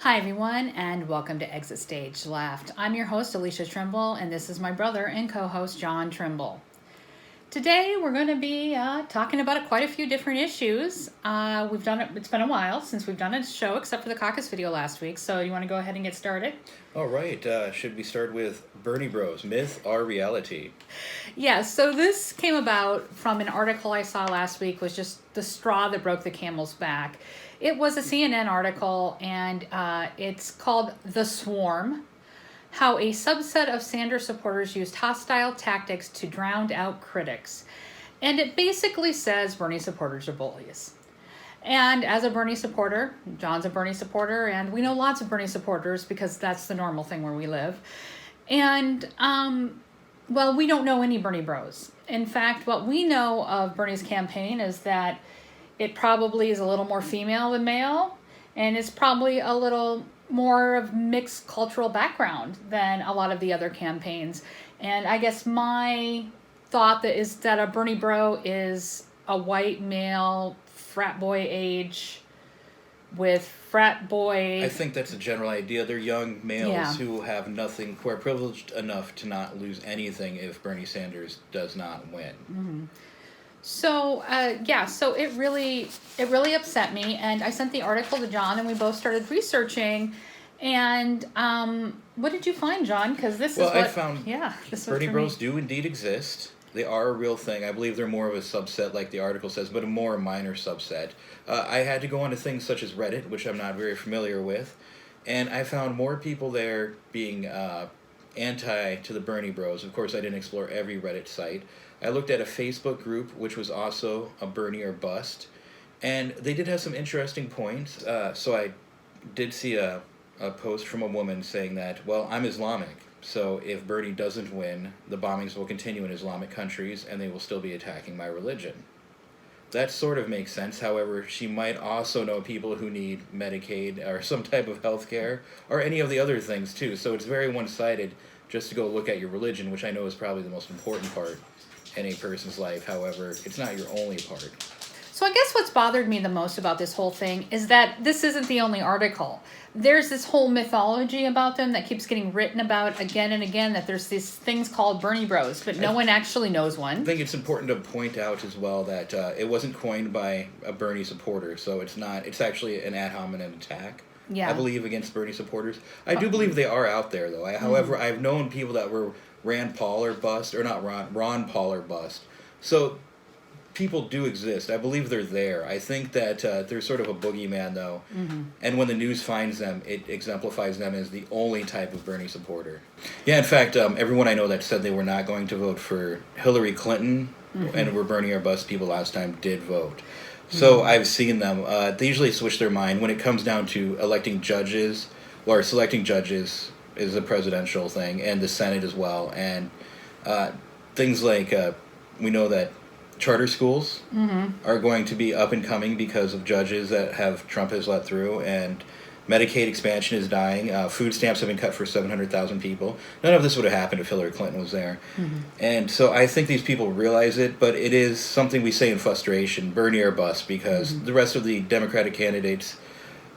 Hi, everyone, and welcome to Exit Stage Left. I'm your host, Alicia Trimble, and this is my brother and co-host, John Trimble. Today, we're going to be talking about quite a few different issues. It's been a while since we've done a show, except for the caucus video last week, so you want to go ahead and get started? All right, should we start with Bernie Bros, myth or reality? Yeah, so this came about from an article I saw last week, was just the straw that broke the camel's back. It was a CNN article, and it's called The Swarm, How a Subset of Sanders Supporters Used Hostile Tactics to Drown Out Critics. And it basically says Bernie supporters are bullies. And as a Bernie supporter, John's a Bernie supporter, and we know lots of Bernie supporters because that's the normal thing where we live. And, well, we don't know any Bernie bros. In fact, what we know of Bernie's campaign is that it probably is a little more female than male, and it's probably a little more of mixed cultural background than a lot of the other campaigns. And I guess my thought is that a Bernie bro is a white male frat boy age with frat boy. I think that's a general idea. They're young males who have nothing, who are privileged enough to not lose anything if Bernie Sanders does not win. Mm-hmm. So, so it really upset me, and I sent the article to John, and we both started researching. And what did you find, John? Because I found Bernie Bros do indeed exist. They are a real thing. I believe they're more of a subset, like the article says, but a more minor subset. I had to go onto things such as Reddit, which I'm not very familiar with, and I found more people there being anti to the Bernie Bros. Of course, I didn't explore every Reddit site. I looked at a Facebook group, which was also a Bernie or bust, and they did have some interesting points. So I did see a post from a woman saying that, well, I'm Islamic, so if Bernie doesn't win, the bombings will continue in Islamic countries, and they will still be attacking my religion. That sort of makes sense. However, she might also know people who need Medicaid or some type of health care or any of the other things, too. So it's very one-sided just to go look at your religion, which I know is probably the most important part in a person's life. However, it's not your only part. So I guess what's bothered me the most about this whole thing is that this isn't the only article. There's this whole mythology about them that keeps getting written about again and again, that there's these things called Bernie Bros, but no one actually knows one. I think it's important to point out as well that it wasn't coined by a Bernie supporter, so it's actually an ad hominem attack. Yeah. I believe, against Bernie supporters. I do believe they are out there, though. However, I've known people that were Ron Paul or bust. So people do exist. I believe they're there. I think that they're sort of a boogeyman, though. Mm-hmm. And when the news finds them, it exemplifies them as the only type of Bernie supporter. Yeah, in fact, everyone I know that said they were not going to vote for Hillary Clinton and were Bernie or bust people last time did vote. So I've seen them. They usually switch their mind when it comes down to electing judges, or selecting judges is a presidential thing, and the Senate as well. And things like, we know that charter schools are going to be up and coming because of judges that Trump has let through, and Medicaid expansion is dying. Food stamps have been cut for 700,000 people. None of this would have happened if Hillary Clinton was there. Mm-hmm. And so I think these people realize it, but it is something we say in frustration, Bernie or bust, because the rest of the Democratic candidates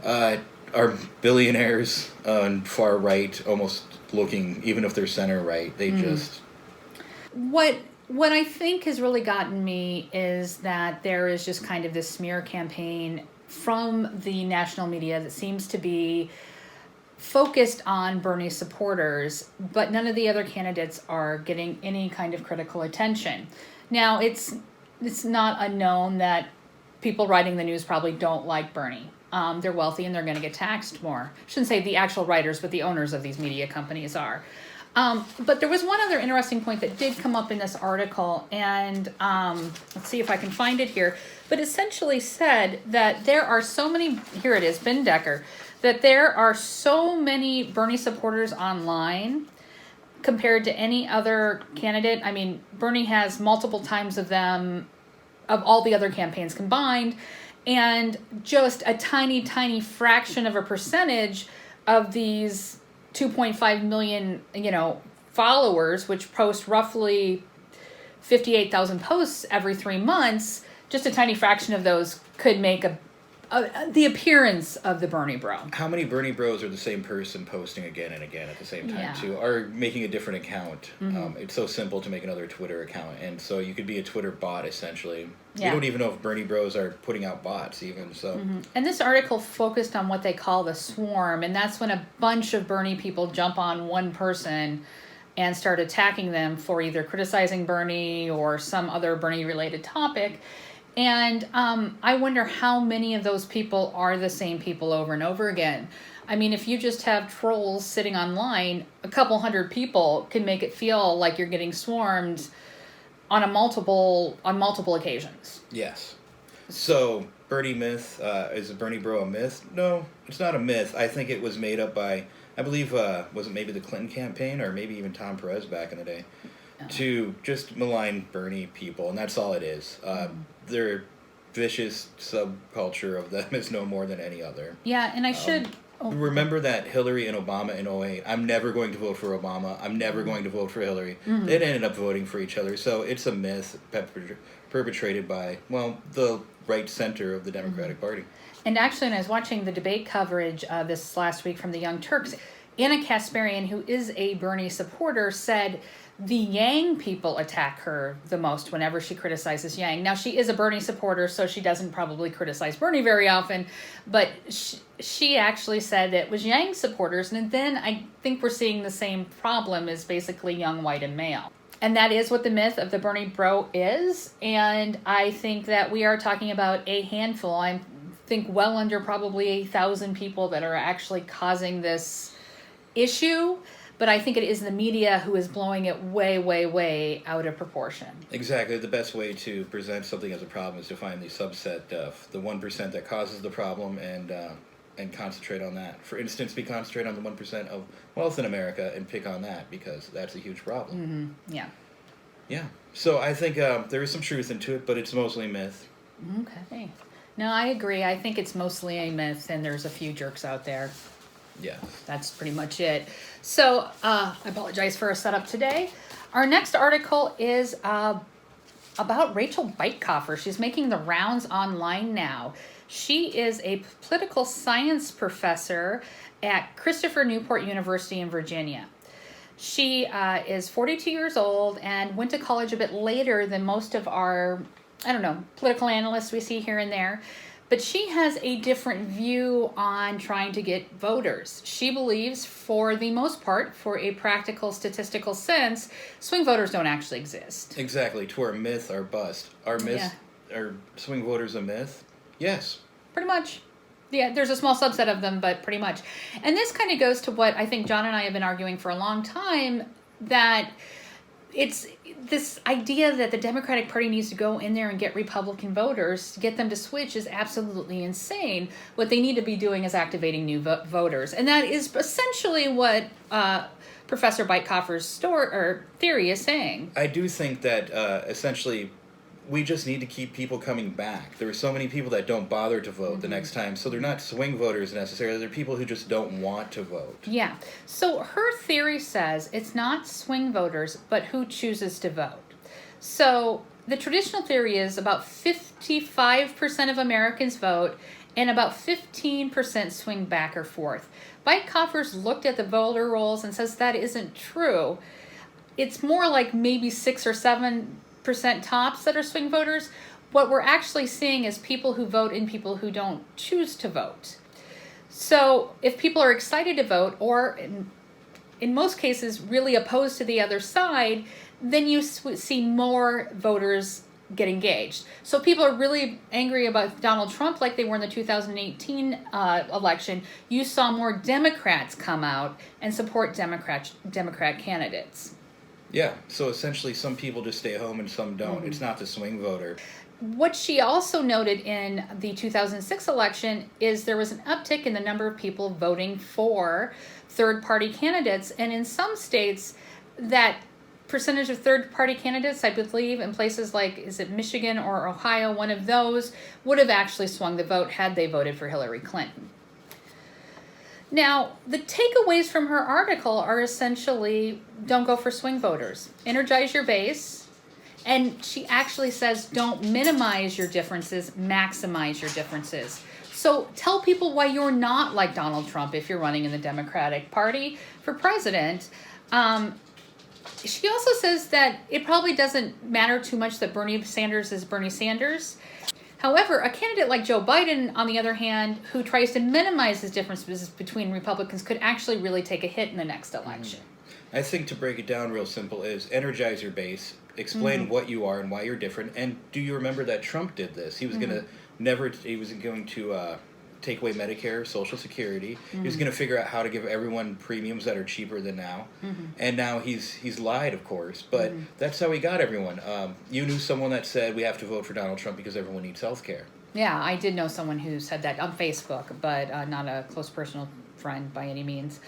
are billionaires and far right, almost looking, even if they're center right, they just... What I think has really gotten me is that there is just kind of this smear campaign from the national media that seems to be focused on Bernie supporters, but none of the other candidates are getting any kind of critical attention. Now, it's not unknown that people writing the news probably don't like Bernie. They're wealthy and they're going to get taxed more. I shouldn't say the actual writers, but the owners of these media companies are. But there was one other interesting point that did come up in this article, and let's see if I can find it here. But essentially said that there are so many, here it is, Ben Decker, that there are so many Bernie supporters online compared to any other candidate. I mean, Bernie has multiple times of them, of all the other campaigns combined, and just a tiny, tiny fraction of a percentage of these 2.5 million, followers, which post roughly 58,000 posts every 3 months. Just a tiny fraction of those could make the appearance of the Bernie bro. How many Bernie bros are the same person posting again and again at the same time, Yeah. too, or making a different account? It's so simple to make another Twitter account, and so you could be a Twitter bot, essentially. Yeah. We don't even know if Bernie bros are putting out bots, even, so... And this article focused on what they call the swarm, and that's when a bunch of Bernie people jump on one person and start attacking them for either criticizing Bernie or some other Bernie-related topic. And I wonder how many of those people are the same people over and over again. I mean, if you just have trolls sitting online, a couple hundred people can make it feel like you're getting swarmed on multiple occasions. Yes. So, Bernie myth, is a Bernie bro a myth? No, it's not a myth. I think it was made up by, I believe, was it maybe the Clinton campaign or maybe even Tom Perez back in the day, to just malign Bernie people, and that's all it is. Their vicious subculture of them is no more than any other. Yeah, and I should... Remember that Hillary and Obama in 2008, I'm never going to vote for Obama, I'm never going to vote for Hillary. They ended up voting for each other, so it's a myth perpetrated by, well, the right center of the Democratic Party. And actually, when I was watching the debate coverage this last week from the Young Turks, Anna Kasparian, who is a Bernie supporter, said the Yang people attack her the most whenever she criticizes Yang. Now, she is a Bernie supporter, so she doesn't probably criticize Bernie very often, but she actually said it was Yang supporters, and then I think we're seeing the same problem as basically young, white, and male. And that is what the myth of the Bernie bro is, and I think that we are talking about a handful, I think well under probably 1,000 people that are actually causing this issue. But I think it is the media who is blowing it way, way, way out of proportion. Exactly. The best way to present something as a problem is to find the subset of the 1% that causes the problem and concentrate on that. For instance, we concentrate on the 1% of wealth in America and pick on that because that's a huge problem. Yeah. Yeah. So I think there is some truth into it, but it's mostly myth. Okay. No, I agree. I think it's mostly a myth, and there's a few jerks out there. Yeah. That's pretty much it. So I apologize for a setup today. Our next article is about Rachel Beitkoffer. She's making the rounds online now. She is a political science professor at Christopher Newport University in Virginia. She is 42 years old and went to college a bit later than most of our, political analysts we see here and there. But she has a different view on trying to get voters. She believes, for the most part, for a practical statistical sense, swing voters don't actually exist. Exactly. To our myth, our bust. Are swing voters a myth? Yes. Pretty much. Yeah, there's a small subset of them, but pretty much. And this kind of goes to what I think John and I have been arguing for a long time, that it's this idea that the Democratic Party needs to go in there and get Republican voters, get them to switch, is absolutely insane. What they need to be doing is activating new voters. And that is essentially what Professor Beitkoffer's theory is saying. I do think that essentially we just need to keep people coming back. There are so many people that don't bother to vote the next time, so they're not swing voters necessarily. They're people who just don't want to vote. Yeah. So her theory says it's not swing voters, but who chooses to vote. So the traditional theory is about 55% of Americans vote and about 15% swing back or forth. Beitkoffer's looked at the voter rolls and says that isn't true. It's more like maybe 6 or 7% tops that are swing voters. What we're actually seeing is people who vote and people who don't choose to vote. So if people are excited to vote, or in most cases really opposed to the other side, then you see more voters get engaged. So people are really angry about Donald Trump like they were in the 2018 election. You saw more Democrats come out and support Democrat candidates. Yeah, so essentially some people just stay home and some don't. It's not the swing voter. What she also noted in the 2006 election is there was an uptick in the number of people voting for third-party candidates. And in some states, that percentage of third-party candidates, I believe, in places like, is it Michigan or Ohio, one of those, would have actually swung the vote had they voted for Hillary Clinton. Now, the takeaways from her article are essentially, don't go for swing voters. Energize your base. And she actually says, don't minimize your differences, maximize your differences. So tell people why you're not like Donald Trump if you're running in the Democratic Party for president. She also says that it probably doesn't matter too much that Bernie Sanders is Bernie Sanders. However, a candidate like Joe Biden, on the other hand, who tries to minimize his differences between Republicans, could actually really take a hit in the next election. I think to break it down real simple is energize your base, explain what you are and why you're different, and do you remember that Trump did this? He was going to take away Medicare, Social Security. He was going to figure out how to give everyone premiums that are cheaper than now. And now he's lied, of course, but that's how he got everyone. You knew someone that said we have to vote for Donald Trump because everyone needs health care. Yeah, I did know someone who said that on Facebook, but not a close personal friend by any means.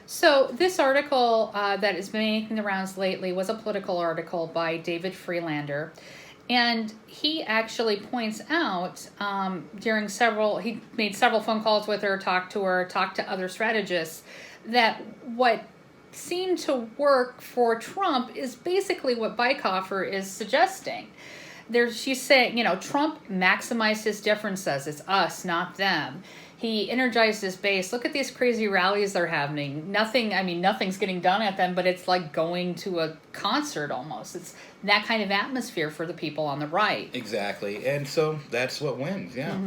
So this article that has been making the rounds lately was a political article by David Freelander. And he actually points out he made several phone calls with her, talked to other strategists, that what seemed to work for Trump is basically what Bycoffer is suggesting. She's saying, Trump maximized his differences. It's us, not them. He energized his base. Look at these crazy rallies they're having. Nothing's getting done at them, but it's like going to a concert almost. It's that kind of atmosphere for the people on the right. Exactly. And so that's what wins, yeah.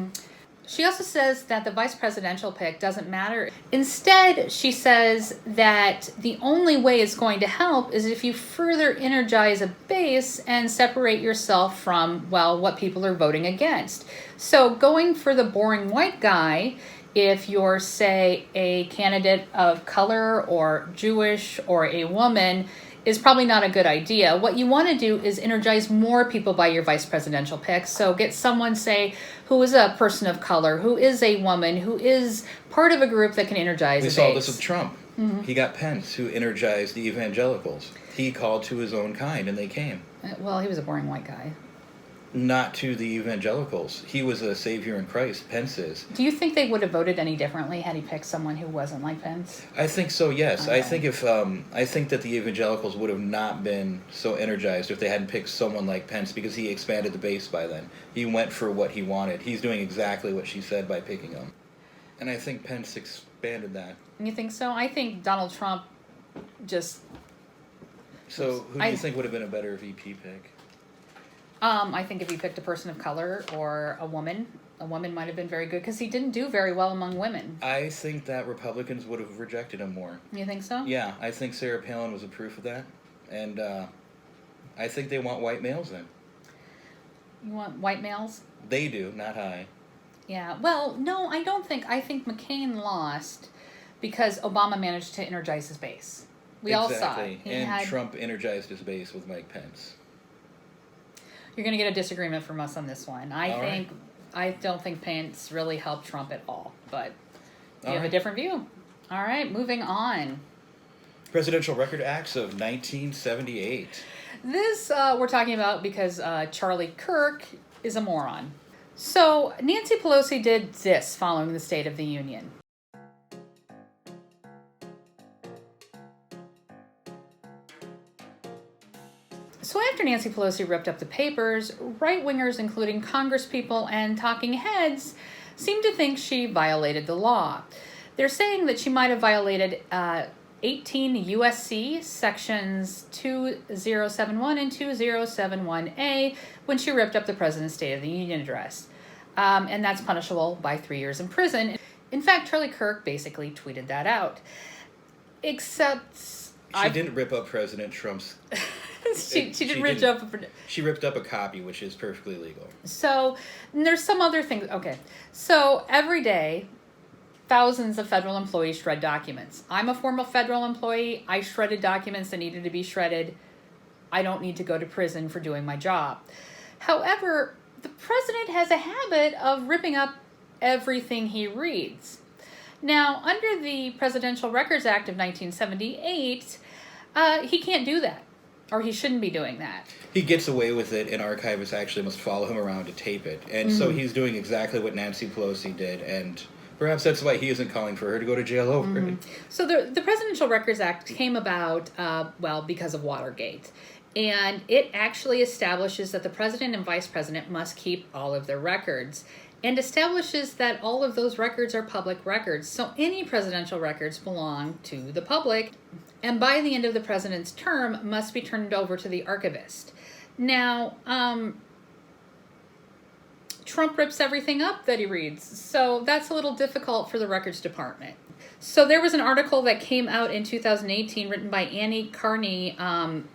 She also says that the vice presidential pick doesn't matter. Instead, she says that the only way it's going to help is if you further energize a base and separate yourself from, what people are voting against. So going for the boring white guy, if you're, say, a candidate of color or Jewish or a woman, is probably not a good idea. What you want to do is energize more people by your vice presidential pick. So get someone, say, who is a person of color, who is a woman, who is part of a group that can energize a base. We saw this with Trump. He got Pence, who energized the evangelicals. He called to his own kind, and they came. Well, he was a boring white guy. Not to the evangelicals. He was a savior in Christ. Pence is. Do you think they would have voted any differently had he picked someone who wasn't like Pence? I think so. Yes, I think I think that the evangelicals would have not been so energized if they hadn't picked someone like Pence, because he expanded the base by then. He went for what he wanted. He's doing exactly what she said by picking him, and I think Pence expanded that. You think so? I think Donald Trump just. So who do you think would have been a better VP pick? I think if he picked a person of color or a woman might have been very good, because he didn't do very well among women. I think that Republicans would have rejected him more. You think so? Yeah, I think Sarah Palin was a proof of that. And I think they want white males then. You want white males? They do, not I. Yeah, well, no, I don't think. I think McCain lost because Obama managed to energize his base. We all saw it. Trump energized his base with Mike Pence. You're going to get a disagreement from us on this one. I don't think Pence really helped Trump at all, but you have a different view. All right, moving on. Presidential Record Acts of 1978. This we're talking about because Charlie Kirk is a moron. So Nancy Pelosi did this following the State of the Union. So after Nancy Pelosi ripped up the papers, right-wingers, including congresspeople and talking heads, seemed to think she violated the law. They're saying that she might have violated 18 USC sections 2071 and 2071A when she ripped up the President's State of the Union address. And that's punishable by 3 years in prison. In fact, Charlie Kirk basically tweeted that out. Except... She didn't rip up President Trump's... She ripped up a copy, which is perfectly legal. So there's some other things. Okay. So every day, thousands of federal employees shred documents. I'm a former federal employee. I shredded documents that needed to be shredded. I don't need to go to prison for doing my job. However, the president has a habit of ripping up everything he reads. Now, under the Presidential Records Act of 1978, he can't do that. Or he shouldn't be doing that. He gets away with it, and archivists actually must follow him around to tape it. And so he's doing exactly what Nancy Pelosi did, and perhaps that's why he isn't calling for her to go to jail over it. So the Presidential Records Act came about, because of Watergate. And it actually establishes that the president and vice president must keep all of their records. and establishes that all of those records are public records. So any presidential records belong to the public, and by the end of the president's term must be turned over to the archivist. Now, Trump rips everything up that he reads, so that's a little difficult for the records department. So there was an article that came out in 2018 written by Annie Carney, and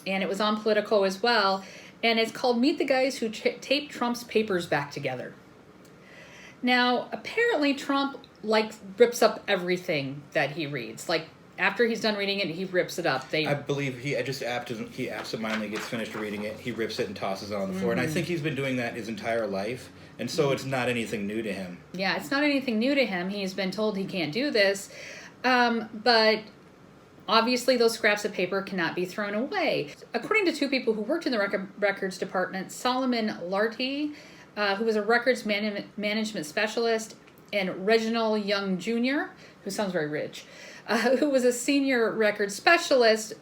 it was on Politico as well, and it's called Meet the Guys Who Taped Trump's Papers Back Together. Now, apparently Trump, rips up everything that he reads. After he's done reading it, he rips it up. I believe he absentmindedly gets finished reading it, he rips it and tosses it on the floor. And I think he's been doing that his entire life. And so it's not anything new to him. Yeah, it's not anything new to him. He's been told he can't do this. But obviously those scraps of paper cannot be thrown away. According to two people who worked in the records department, Solomon Larty, who was a records management specialist, and Reginald Young Jr., who sounds very rich, who was a senior records specialist,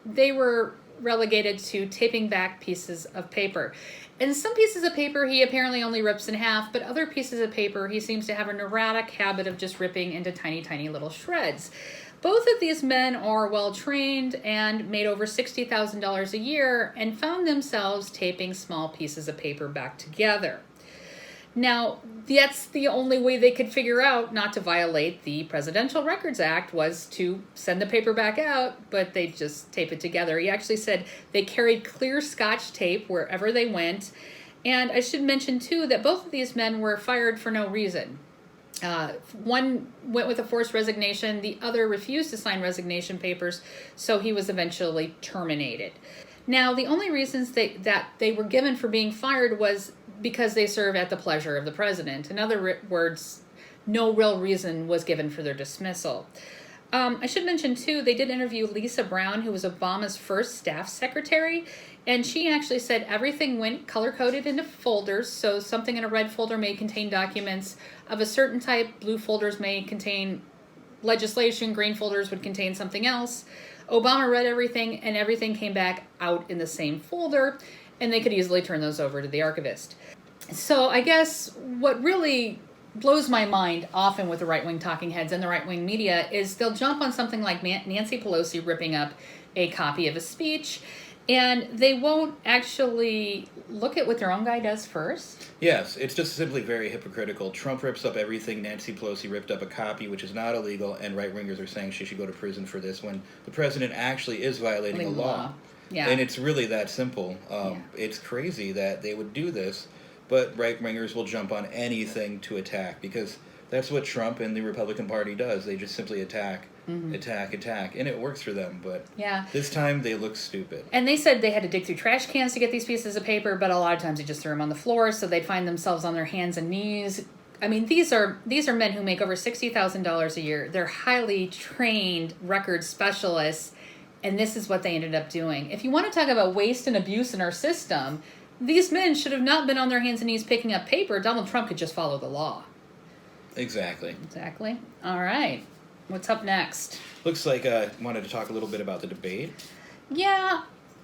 they were relegated to taping back pieces of paper. And some pieces of paper he apparently only rips in half, but other pieces of paper he seems to have an erratic habit of just ripping into tiny, tiny little shreds. Both of these men are well trained and made over $60,000 a year and found themselves taping small pieces of paper back together. Now, that's the only way they could figure out not to violate the Presidential Records Act, was to send the paper back out, but they just tape it together. He actually said they carried clear Scotch tape wherever they went. And I should mention, too, that both of these men were fired for no reason. One went with a forced resignation. The other refused to sign resignation papers, so he was eventually terminated. Now, the only reasons that they were given for being fired was because they serve at the pleasure of the president. In other words, no real reason was given for their dismissal. I should mention, too, they did interview Lisa Brown, who was Obama's first staff secretary, and she actually said everything went color-coded into folders, so something in a red folder may contain documents of a certain type, blue folders may contain legislation, green folders would contain something else. Obama read everything, and everything came back out in the same folder, and they could easily turn those over to the archivist. So I guess what really blows my mind often with the right-wing talking heads and the right-wing media is they'll jump on something like Nancy Pelosi ripping up a copy of a speech, and they won't actually look at what their own guy does first. Yes, it's just simply very hypocritical. Trump rips up everything. Nancy Pelosi ripped up a copy, which is not illegal, and right-wingers are saying she should go to prison for this when the president actually is violating a law. Yeah. And it's really that simple. It's crazy that they would do this, but right-wingers will jump on anything to attack, because that's what Trump and the Republican Party does. They just simply attack, attack, and it works for them. But this time they look stupid. And they said they had to dig through trash cans to get these pieces of paper, but a lot of times they just threw them on the floor, so they'd find themselves on their hands and knees. I mean, these are men who make over $60,000 a year. They're highly trained record specialists, and this is what they ended up doing. If you want to talk about waste and abuse in our system, these men should have not been on their hands and knees picking up paper. Donald Trump could just follow the law. Exactly. All right. What's up next? Looks like I wanted to talk a little bit about the debate. Yeah,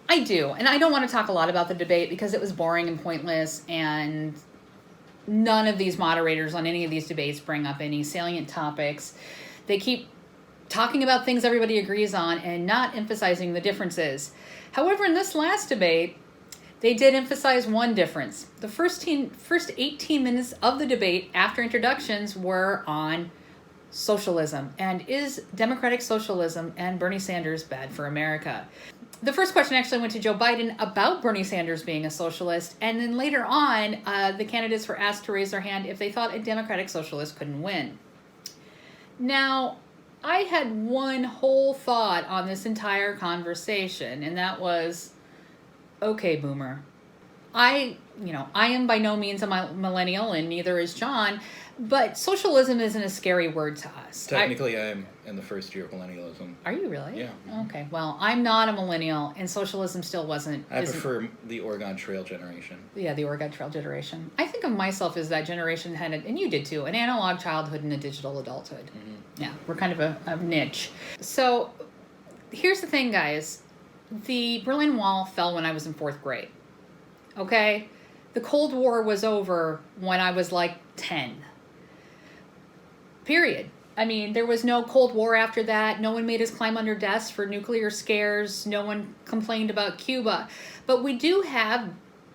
I do. And I don't want to talk a lot about the debate because it was boring and pointless, and none of these moderators on any of these debates bring up any salient topics. They keep talking about things everybody agrees on and not emphasizing the differences. However, in this last debate, they did emphasize one difference. The first 18 minutes of the debate after introductions were on socialism. And is democratic socialism and Bernie Sanders bad for America? The first question actually went to Joe Biden about Bernie Sanders being a socialist. And then later on, the candidates were asked to raise their hand if they thought a democratic socialist couldn't win. Now, I had one whole thought on this entire conversation, and that was, okay, boomer. I am by no means a millennial, and neither is John, but socialism isn't a scary word to us. Technically, I am in the first year of millennialism. Are you really? Yeah. Okay, well, I'm not a millennial, and socialism still wasn't. I prefer the Oregon Trail generation. Yeah, the Oregon Trail generation. I think of myself as that generation had, and you did too, an analog childhood and a digital adulthood. Mm-hmm. Yeah, we're kind of a niche. So, here's the thing, guys. The Berlin Wall fell when I was in 4th grade. Okay? The Cold War was over when I was like 10. Period. I mean, there was no Cold War after that. No one made us climb under desks for nuclear scares. No one complained about Cuba. But we do have,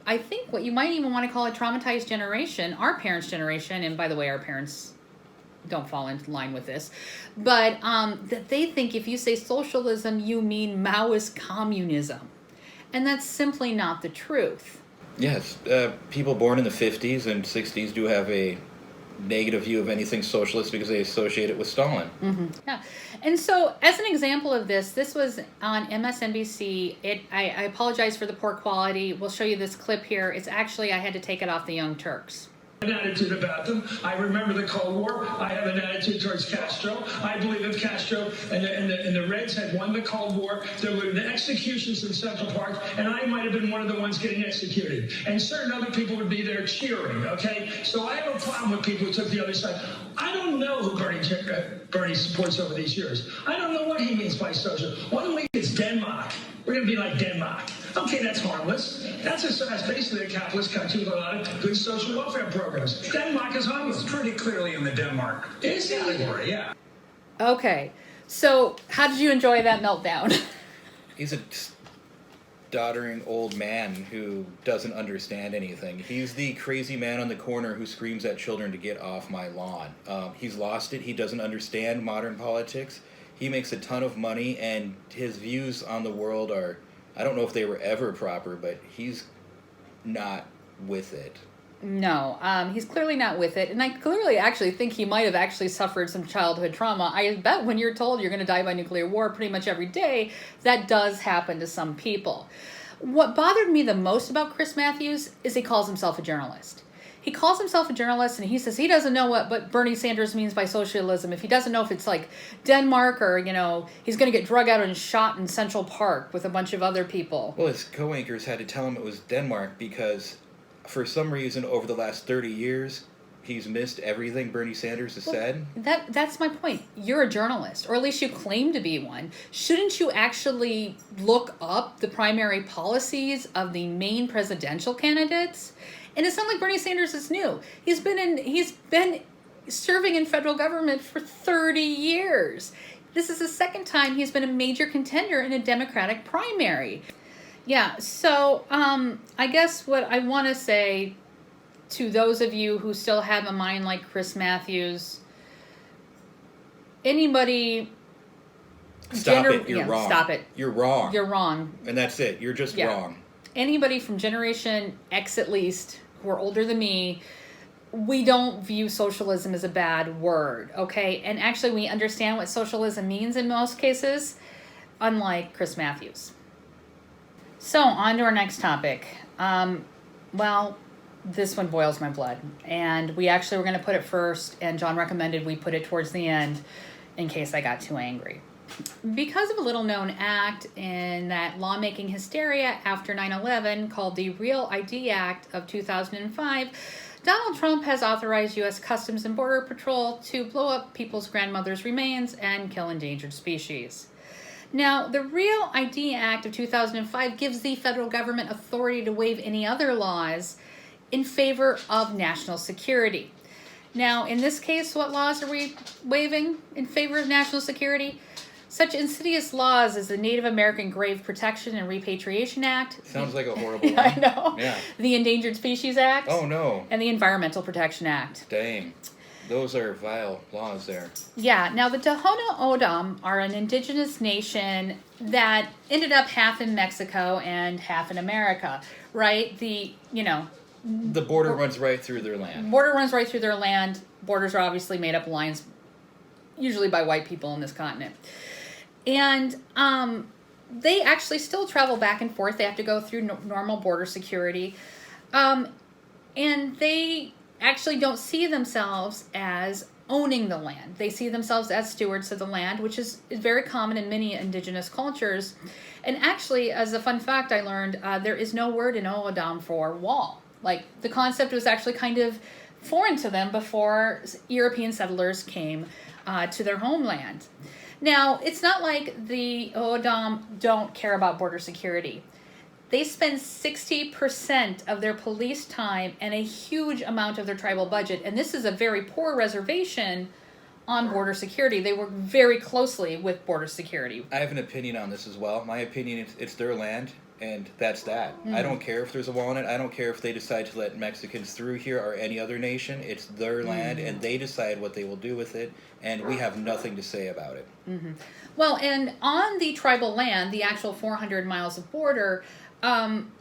I think, what you might even want to call a traumatized generation, our parents' generation, and by the way, our parents don't fall into line with this, but that they think if you say socialism, you mean Maoist communism. And that's simply not the truth. Yes, people born in the 50s and 60s do have a negative view of anything socialist because they associate it with Stalin. Mm-hmm. Yeah. And so, as an example of this was on MSNBC. I apologize for the poor quality. We'll show you this clip here. It's actually, I had to take it off the Young Turks. An attitude about them. I remember the Cold War. I have an attitude towards Castro. I believe if Castro and the Reds had won the Cold War, there would have been executions in Central Park, and I might have been one of the ones getting executed. And certain other people would be there cheering, okay? So I have a problem with people who took the other side. I don't know who Bernie supports over these years. I don't know what he means by social. One week it's Denmark. We're going to be like Denmark. Okay, that's harmless. That's basically a capitalist country with a lot of good social welfare programs. Denmark is harmless. It's pretty clearly in the Denmark category, yeah. Okay, so how did you enjoy that meltdown? He's a doddering old man who doesn't understand anything. He's the crazy man on the corner who screams at children to get off my lawn. He's lost it. He doesn't understand modern politics. He makes a ton of money, and his views on the world are, I don't know if they were ever proper, but he's not with it. No, he's clearly not with it. And I clearly actually think he might have actually suffered some childhood trauma. I bet when you're told you're going to die by nuclear war pretty much every day, that does happen to some people. What bothered me the most about Chris Matthews is he calls himself a journalist. He calls himself a journalist, and he says he doesn't know what Bernie Sanders means by socialism. If he doesn't know if it's like Denmark or, he's going to get drug out and shot in Central Park with a bunch of other people. Well, his co-anchors had to tell him it was Denmark because for some reason over the last 30 years, he's missed everything Bernie Sanders has said. That's my point. You're a journalist, or at least you claim to be one. Shouldn't you actually look up the primary policies of the main presidential candidates? And it's not like Bernie Sanders is new. He's been serving in federal government for 30 years. This is the second time he's been a major contender in a Democratic primary. Yeah, so I guess what I want to say to those of you who still have a mind like Chris Matthews, anybody... Stop it, you're wrong. Stop it. You're wrong. You're wrong. And that's it, you're just wrong. Anybody from Generation X at least, who are older than me, we don't view socialism as a bad word, okay? And actually we understand what socialism means in most cases, unlike Chris Matthews. So, on to our next topic. Well, this one boils my blood. And we actually were going to put it first, and John recommended we put it towards the end in case I got too angry. Because of a little-known act in that lawmaking hysteria after 9/11 called the Real ID Act of 2005, Donald Trump has authorized U.S. Customs and Border Patrol to blow up people's grandmothers' remains and kill endangered species. Now, the Real ID Act of 2005 gives the federal government authority to waive any other laws in favor of national security. Now, in this case, what laws are we waiving in favor of national security? Such insidious laws as the Native American Grave Protection and Repatriation Act. Sounds like a horrible one. I know. Yeah. The Endangered Species Act. Oh, no. And the Environmental Protection Act. Dang. Those are vile laws there. Yeah. Now, the Tohono O'odham are an indigenous nation that ended up half in Mexico and half in America, right? The border runs right through their land. Border runs right through their land. Borders are obviously made up of lines, usually by white people in this continent. And they actually still travel back and forth. They have to go through normal border security. And they actually don't see themselves as owning the land. They see themselves as stewards of the land, which is very common in many indigenous cultures. And actually, as a fun fact I learned, there is no word in O'odham for wall. Like, the concept was actually kind of foreign to them before European settlers came to their homeland. Now, it's not like the O'odham don't care about border security. They spend 60% of their police time and a huge amount of their tribal budget. And this is a very poor reservation on border security. They work very closely with border security. I have an opinion on this as well. My opinion is it's their land, and that's that. I don't care if there's a wall in it. I don't care if they decide to let Mexicans through here or any other nation. It's their land, and they decide what they will do with it, and we have nothing to say about it. Well, and on the tribal land, the actual 400 miles of border,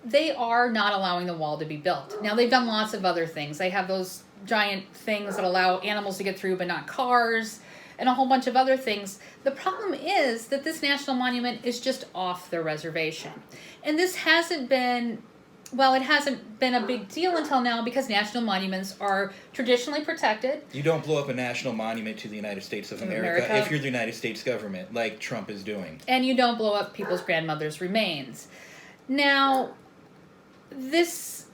they are not allowing the wall to be built. Now, they've done lots of other things. They have those giant things that allow animals to get through but not cars, and a whole bunch of other things. The problem is that this national monument is just off their reservation. And this hasn't been, well, it hasn't been a big deal until now because national monuments are traditionally protected. You don't blow up a national monument to the United States of America if you're the United States government, like Trump is doing. And you don't blow up people's grandmother's remains. Now, this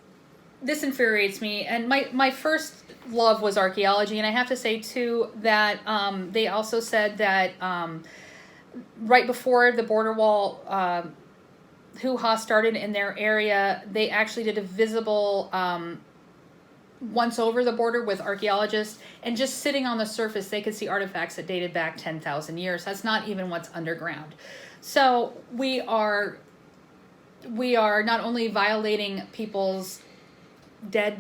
infuriates me, and my first love was archaeology, and I have to say too that they also said that right before the border wall hoo-ha started in their area, they actually did a visible once over the border with archaeologists, and just sitting on the surface they could see artifacts that dated back 10,000 years. That's not even what's underground. So we are not only violating people's dead.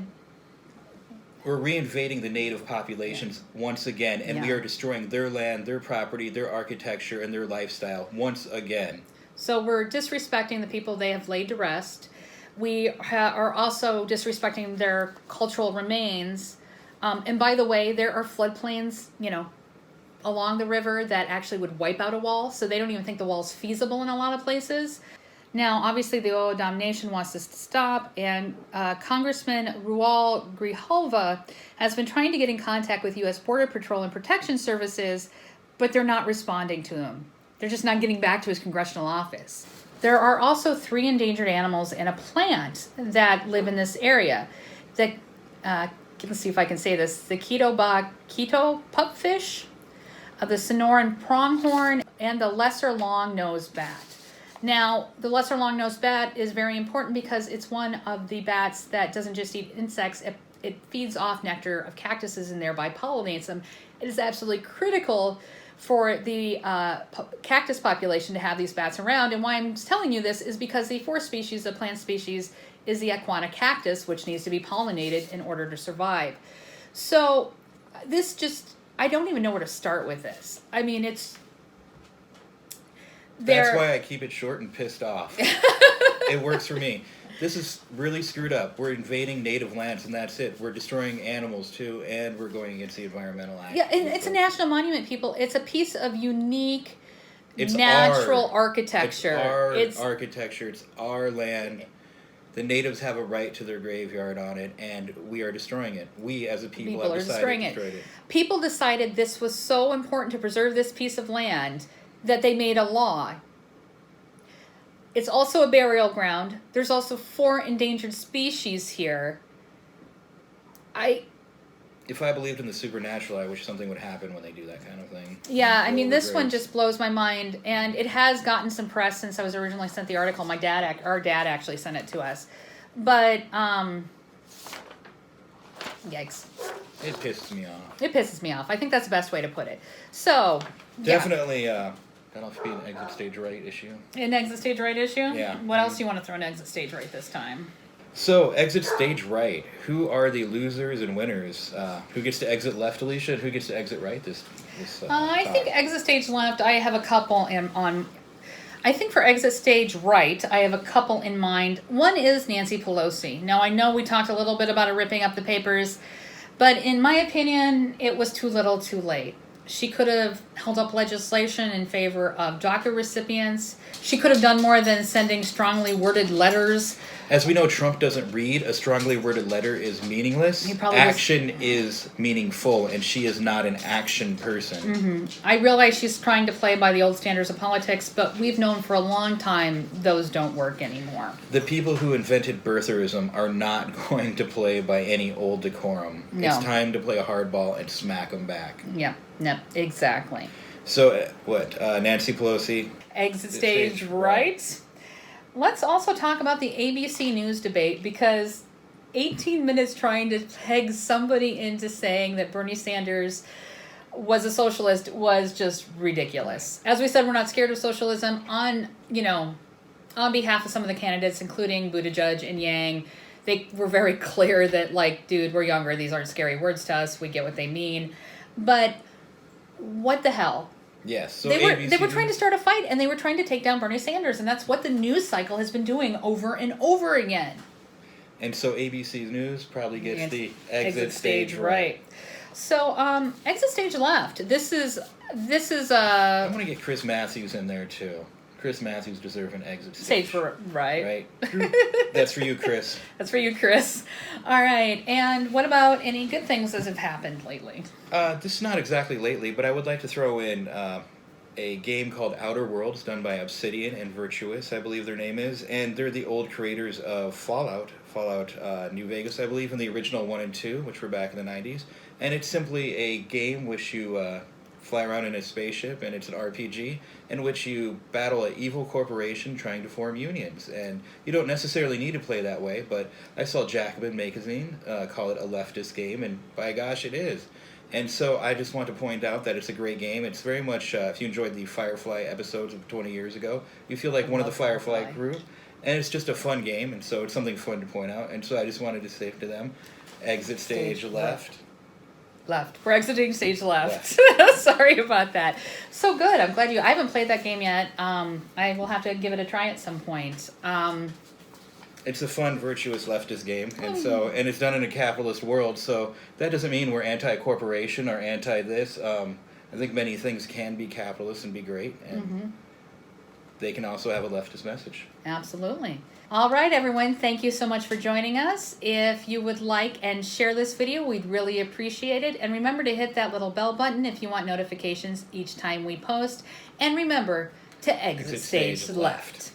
We're reinvading the native populations once again, and we are destroying their land, their property, their architecture, and their lifestyle once again. So we're disrespecting the people they have laid to rest. We are also disrespecting their cultural remains. And by the way, there are floodplains, along the river that actually would wipe out a wall, so they don't even think the wall's feasible in a lot of places. Now, obviously, the Oodom Nation wants this to stop, and Congressman Raul Grijalva has been trying to get in contact with U.S. Border Patrol and Protection Services, but they're not responding to him. They're just not getting back to his congressional office. There are also 3 endangered animals and a plant that live in this area. Let's see if I can say this. The Quito pupfish, the Sonoran pronghorn, and the lesser long-nosed bat. Now, the lesser long-nosed bat is very important because it's one of the bats that doesn't just eat insects, it feeds off nectar of cactuses and thereby pollinates them. It is absolutely critical for the cactus population to have these bats around. And why I'm telling you this is because the 4th species, the plant species, is the Aquana cactus, which needs to be pollinated in order to survive. So this I don't even know where to start with this. I mean, That's why I keep it short and pissed off. It works for me. This is really screwed up. We're invading native lands, and that's it. We're destroying animals, too, and we're going against the Environmental Act. Yeah, and it's a national monument, people. It's a piece of unique natural architecture. It's our architecture. It's our land. The natives have a right to their graveyard on it, and we are destroying it. We, as a people have decided to destroy it. People decided this was so important to preserve this piece of land that they made a law. It's also a burial ground. There's also 4 endangered species here. If I believed in the supernatural, I wish something would happen when they do that kind of thing. Yeah, I mean, this one just blows my mind, and it has gotten some press since I was originally sent the article. Our dad actually sent it to us. But, yikes. It pisses me off. It pisses me off. I think that's the best way to put it. So, definitely, that'll have to be an exit stage right issue. An exit stage right issue? Yeah. What else do you want to throw in exit stage right this time? So, exit stage right. Who are the losers and winners? Who gets to exit left, Alicia, and who gets to exit right this I think exit stage left, I have a couple I think for exit stage right, I have a couple in mind. One is Nancy Pelosi. Now, I know we talked a little bit about her ripping up the papers, but in my opinion, it was too little too late. She could have held up legislation in favor of DACA recipients. She could have done more than sending strongly worded letters. As we know, Trump doesn't read. A strongly worded letter is meaningless. Action is meaningful, and she is not an action person. Mm-hmm. I realize she's trying to play by the old standards of politics, but we've known for a long time those don't work anymore. The people who invented birtherism are not going to play by any old decorum. No. It's time to play a hardball and smack them back. Yeah, no, exactly. So, Nancy Pelosi? Exit stage right. let's also talk about the ABC News debate, because 18 minutes trying to peg somebody into saying that Bernie Sanders was a socialist was just ridiculous. As we said, we're not scared of socialism. On behalf of some of the candidates, including Buttigieg and Yang, they were very clear that, like, dude, we're younger. These aren't scary words to us. We get what they mean. But what the hell? Yes. So they were trying to start a fight, and they were trying to take down Bernie Sanders, and that's what the news cycle has been doing over and over again. And so ABC News probably gets the exit stage right. So exit stage left. This is I'm gonna get Chris Matthews in there too. Chris Matthews deserves an exit stage. Right. That's for you, Chris. That's for you, Chris. All right. And what about any good things that have happened lately? This is not exactly lately, but I would like to throw in a game called Outer Worlds, done by Obsidian and Virtuous, I believe their name is, and they're the old creators of Fallout New Vegas, I believe, in the original 1 and 2, which were back in the 90s. And it's simply a game which you fly around in a spaceship, and it's an RPG in which you battle an evil corporation trying to form unions. And you don't necessarily need to play that way, but I saw Jacobin Magazine call it a leftist game, and by gosh, it is. And so I just want to point out that it's a great game. It's very much, if you enjoyed the Firefly episodes of 20 years ago, you feel like one of the Firefly crew. And it's just a fun game, and so it's something fun to point out. And so I just wanted to say to them, exit stage left. Left. We're exiting stage left. Sorry about that. So good. I'm glad I haven't played that game yet. I will have to give it a try at some point. It's a fun, virtuous leftist game, and it's done in a capitalist world, so that doesn't mean we're anti-corporation or anti-this. I think many things can be capitalist and be great, and they can also have a leftist message. Absolutely. All right, everyone. Thank you so much for joining us. If you would like and share this video, we'd really appreciate it. And remember to hit that little bell button if you want notifications each time we post. And remember to exit stage left.